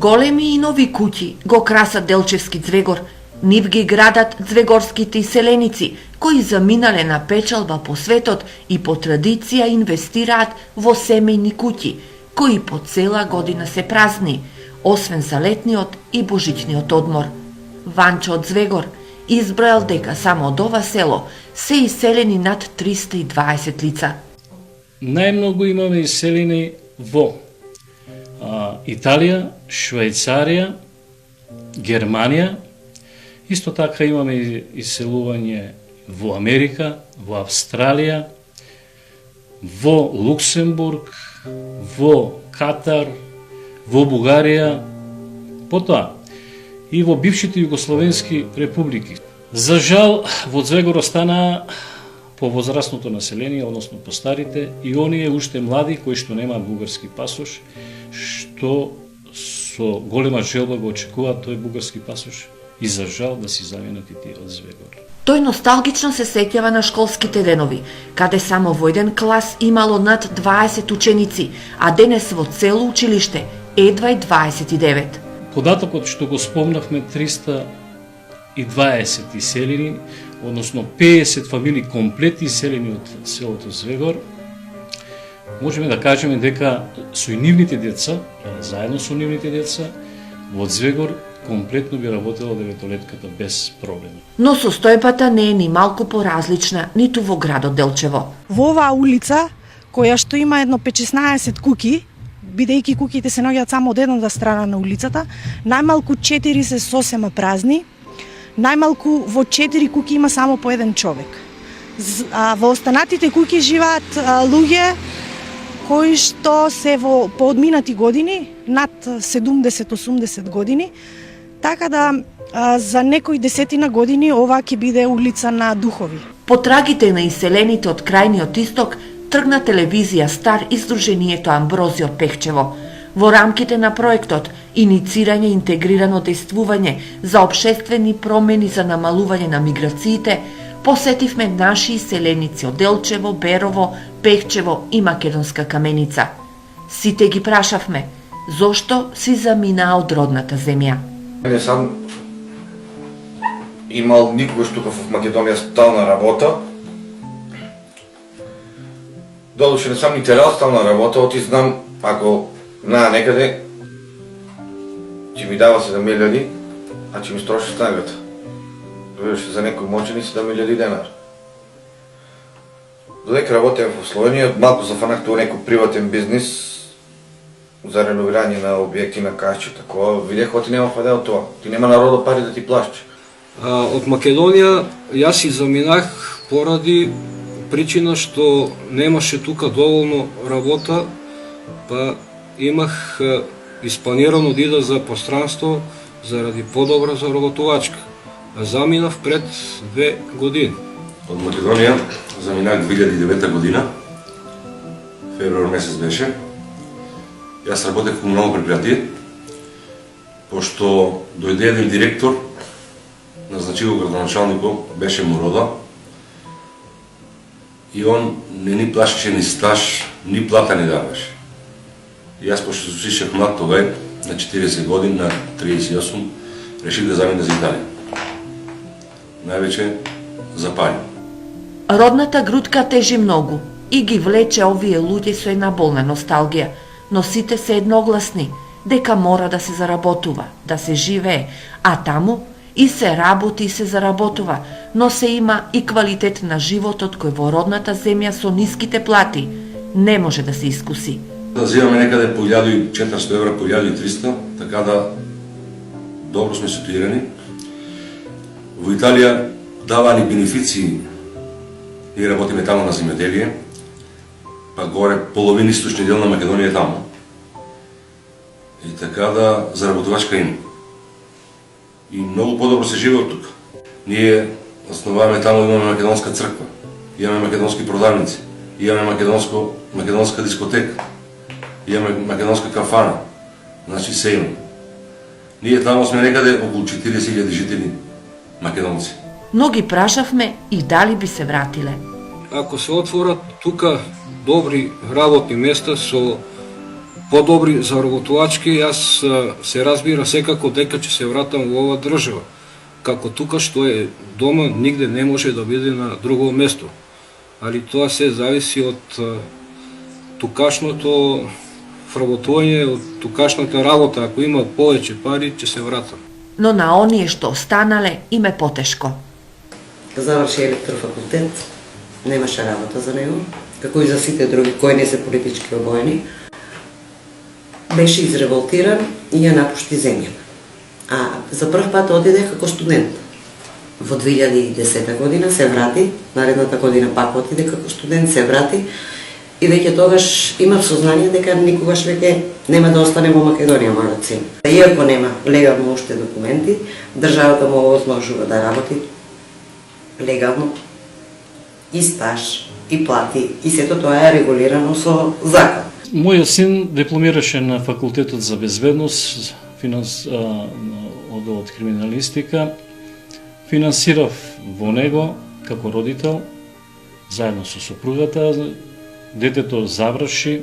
Големи и нови куќи го красат Делчевски Звегор, нив ги градат звегорските иселеници, кои заминале на печалба по светот и по традиција инвестираат во семејни куќи, кои по цела година се празни, освен за летниот и божичниот одмор. Ванчо од Звегор избројал дека само од ова село се иселени над 320 лица. Најмногу имаме иселени во Италија, Швајцарија, Германија. Исто така имаме иселување во Америка, во Австралија, во Луксембург, во Катар, во Бугарија, потоа и во бившите југословенски републики. За жал, во Звегор остана повозрастното население, односно по старите, и оние уште млади кои што немаат бугарски пасош, што со голема желба го очекуваат тој бугарски пасош и за жал да си заминат и тие од Звегор. Тој носталгично се сеќава на школските денови, каде само во еден клас имало над 20 ученици, а денес во цело училиште едва и 29. Податокот што го спомнавме 320 иселени, односно 50 фамилии комплет иселени од селото Звегор, можеме да кажеме дека со и нивните деца, заедно со нивните деца, во Звегор комплетно би работела деветолетката без проблеми. Но состојбата не е ни малку поразлична ниту во градот Делчево. Во оваа улица, која што има едно 5-16 куќи, бидејќи куќите се наоѓаат само од едната страна на улицата, најмалку 4 се сосема празни, најмалку во 4 куќи има само по еден човек. Во останатите куќи живеат луѓе кои што се во поодминати години, над 70-80 години, така да за некои десетина години ова ќе биде улица на духови. По трагите на иселените од крајниот исток тргна телевизија Стар и Сдруженијето Амброзио Пехчево. Во рамките на проектот иницирање интегрирано дејствување за општествени промени за намалување на миграциите, посетивме наши иселеници од Делчево, Берово, Пехчево и Македонска Каменица. Сите ги прашавме зошто си заминаа од родната земја. Не сам имал никогаш тука в Македонија стална работа. Додуше не сам ни терал стална работа, оти знам ако некаде ќе ми дава 7.000, а ќе ми строши снагата. Дојдеше за некој мочени 7.000 денар. Додека работев во Словенија, малку зафанах тоа некој приватен бизнис за реновирање на објекти на кајче, такова, видех оти нема фаде од тоа. Ти нема народо пари да ти плашче. Од Македонија јас си заминах поради причина што немаше тука доволно работа, па имах испланирано да ида за постранство заради подобра заработувачка. Заминав пред 2 години. Од Македонија заминах 2009 година, февруар месец беше. Јас работев во комунално предпријатие, пошто дојде еден директор, назначил градоначалникот, беше Мурода, и он не ни плашеше ни стаж, ни плата не даваше. Јас, пошто слушах млад тогај, на 40 години, на 38, реших да заминам за Италија. Највеќе за пари. Родната грудка тежи многу и ги влече овие луѓе со една болна носталгија, но сите се едногласни дека мора да се заработува, да се живее, а таму и се работи и се заработува, но се има и квалитет на животот кој во родната земја со ниските плати не може да се искуси. Да земаме некаде по 1400 евра, по 1300, така да добро сме ситуирани. Во Италија дава ни бенефиции, ние работиме таму на земјоделие, па горе половина источни дел на Македонија е таму. И така да заработувачка има. И многу подобро се живее од тука. Ние основаваме таму, имаме македонска црква, имаме македонски продавници, имаме македонска дискотека, имаме македонска кафана, значи се има. Ние таму сме некаде околу 40.000 жители македонци. Но ги прашавме и дали би се вратиле. Ако се отворат тука добри работни места со подобри заработувачки, јас се разбира секако дека ќе се вратам во оваа држава. Како тука што е дома, нигде не може да биде на друго место. Али тоа се зависи од тукашното вработување, од тукашната работа. Ако има повеќе пари, ќе се вратам. Но на оние што останале им е потешко. Заврши електрофакултет, немаше работа за него, како и за сите други кои не се политички обоени. Беше изреволтиран и ја напушти земјата. А за прв пат одиде како студент. Во 2010 година се врати, наредната година пак отиде како студент, се врати и веќе тогаш имав сознание дека никогаш веќе нема да остане во Македонија мојот син. Иако нема легално уште документи, државата му овозможува да работи легално и стаж, и плати, и сето тоа е регулирано со закон. Мојот син дипломираше на факултетот за безбедност, од криминалистика. Финансирав во него како родител, заедно со сопругата. Детето заврши,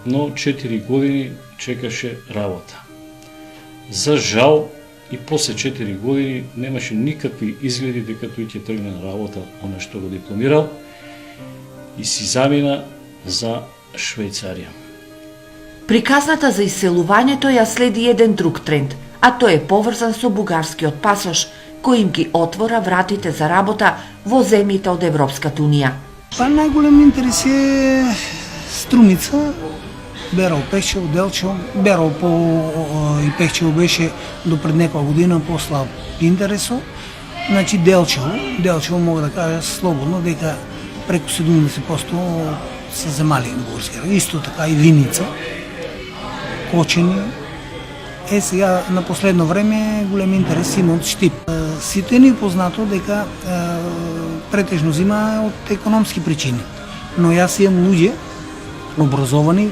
но 4 години чекаше работа. За жал, и после 4 години немаше никакви изгледи дека тој ќе тргне на работа оно што го дипломирал и си замина за Швајцарија. Приказната за иселувањето ја следи еден друг тренд, а тој е поврзан со бугарскиот пасош, кој им ги отвора вратите за работа во земјите од Европската унија. Па најголем интерес е Струмица, Берал, Пехчево, Делчево. Берал и Пехчево беше до пред некоја година послаб интересо. Значи Делчево мога да кажа слободно дека преку 70% се земали на бугарски. Исто така и Виница, Кочени. Сега на последно време голем интерес има од Штип. Сите ни познато дека претежно зима од економски причини. Но јас имам луѓе образовани,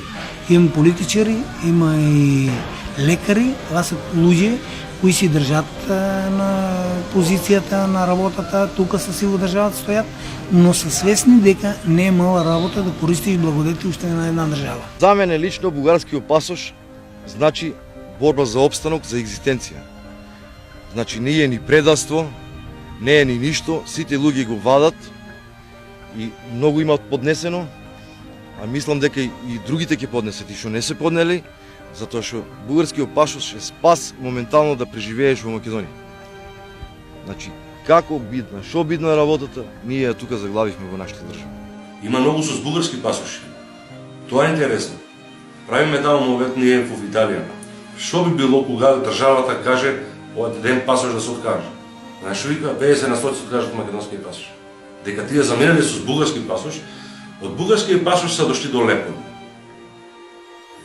имам политичари, има и лекари, това се луѓе кои си држат на позицијата на работата, тука са си во државата стојат, но са свесни дека не е мала работа да користиш благодети уште на една држава. За мене лично бугарскиот пасош значи борба за опстанок, за екзистенција. Значи не е ни предавство, не е ни ништо, сите луѓе го вадат и многу имаат поднесено, а мислам дека и другите ќе поднесат и што не се поднели, затоа што бугарскиот пасош е спас моментално да преживееш во Македонија. Значи, како бидна, што бидна работата, ние ја тука заглавивме во нашата држава. Има многу со бугарски пасоши. Тоа е интересно. Правиме тamo момент ние во Италија. Што би било кога државата каже од ден пасош да се откаже? Знаеш што вика 50 на 100 се откажат од македонскиот пасош. Дека тие замениле со бугарски пасош, од бугарскиот пасош се дошли до Лепон.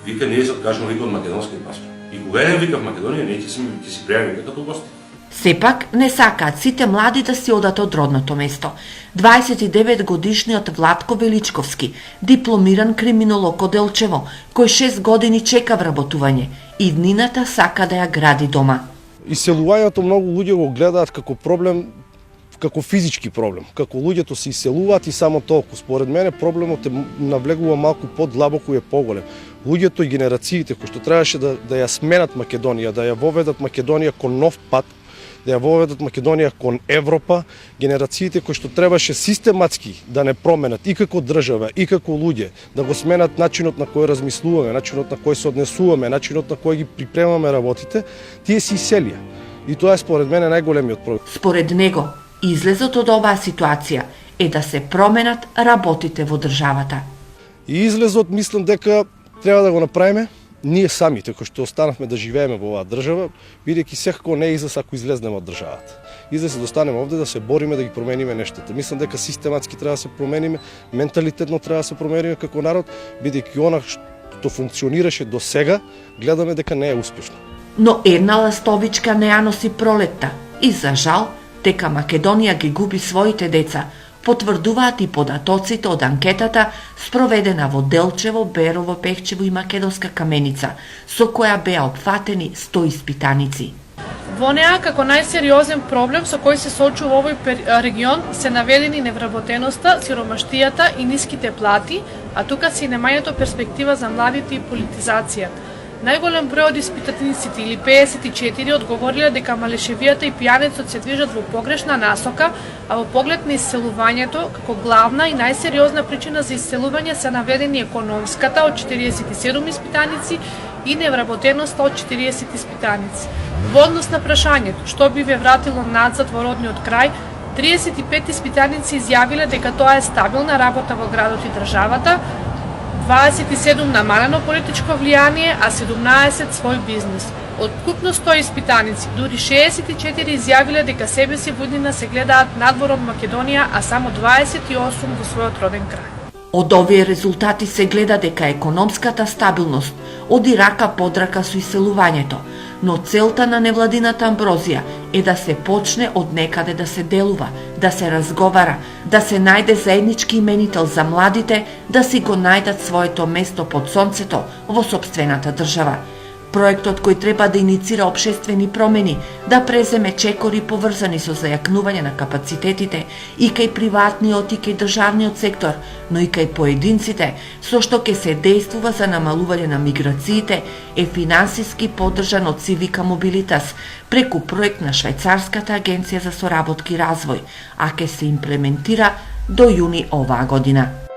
Вика ние се откажаме вика од македонскиот пасош. И кога еден вика в Македонија, ние ќе си пријавиме како гости. Сепак не сакаат сите млади да си одат од родното место. 29 годишниот Владко Величковски, дипломиран криминолог од Делчево, кој 6 години чека вработување, и днината сака да ја гради дома. Иселувањето многу луѓе го гледаат како проблем, како физички проблем, како луѓето се иселуваат и само толку. Според мене проблемот е навлегува малку подлабоко и е поголем. Луѓето и генерациите кои што требаше да ја сменат Македонија, да ја воведат Македонија кон нов пат, да ја воведат Македонија кон Европа, генерациите кои што требаше систематски да не променат и како држава, и како луѓе, да го сменат начинот на кој размислуваме, начинот на кој се однесуваме, начинот на кој ги припремаме работите, тие се иселија. И тоа е според мене најголемиот проблем. Според него, излезот од оваа ситуација е да се променат работите во државата. И излезот мислам дека треба да го направиме ние самите, кои што останавме да живееме во оваа држава, бидејќи секако не е излез ако излезнеме од државата. Излез да останеме овде да се бориме да ги промениме нештата. Мислам дека систематски треба да се промениме, менталитетно треба да се промениме како народ, бидејќи она што функционираше до сега, гледаме дека не е успешно. Но една ластовичка не ја носи пролетта и за жал дека Македонија ги губи своите деца, потврдуваат и податоците од анкетата спроведена во Делчево, Берово, Пехчево и Македонска Каменица, со која беа опфатени 100 испитаници. Во неа, како најсериозен проблем со кој се соочува овој регион, се наведени невработеноста, сиромаштијата и ниските плати, а тука се и немањето перспектива за младите и политизацијата. Најголем број од испитаниците, или 54, одговориле дека малешевијата и пијанецот се движат во погрешна насока, а во поглед на исселувањето, како главна и најсериозна причина за исселување се наведени економската од 47 испитаници и невработеноста од 40 испитаници. Во однос на прашањето, што би ве вратило назад во родниот крај, 35 испитаници изјавиле дека тоа е стабилна работа во градот и државата, 27 намалено политичко влијание, а 17 свој бизнис. Од купно 100 испитаници, дури 64 изјавиле дека себе си во иднина се гледаат надвор од Македонија, а само 28 во својот роден крај. Од овие резултати се гледа дека економската стабилност оди рака под рака со иселувањето, но целта на невладината Амброзија е да се почне од некаде да се делува, да се разговара, да се најде заеднички именител за младите, да си го најдат своето место под сонцето во сопствената држава. Проектот кој треба да иницира општествени промени, да преземе чекори поврзани со зајакнување на капацитетите и кај приватниот и кај државниот сектор, но и кај поединците, со што ќе се действува за намалување на миграциите, е финансиски поддржан од Civica Mobilitas преку проект на Швајцарската агенција за соработки и развој, а ќе се имплементира до јуни оваа година.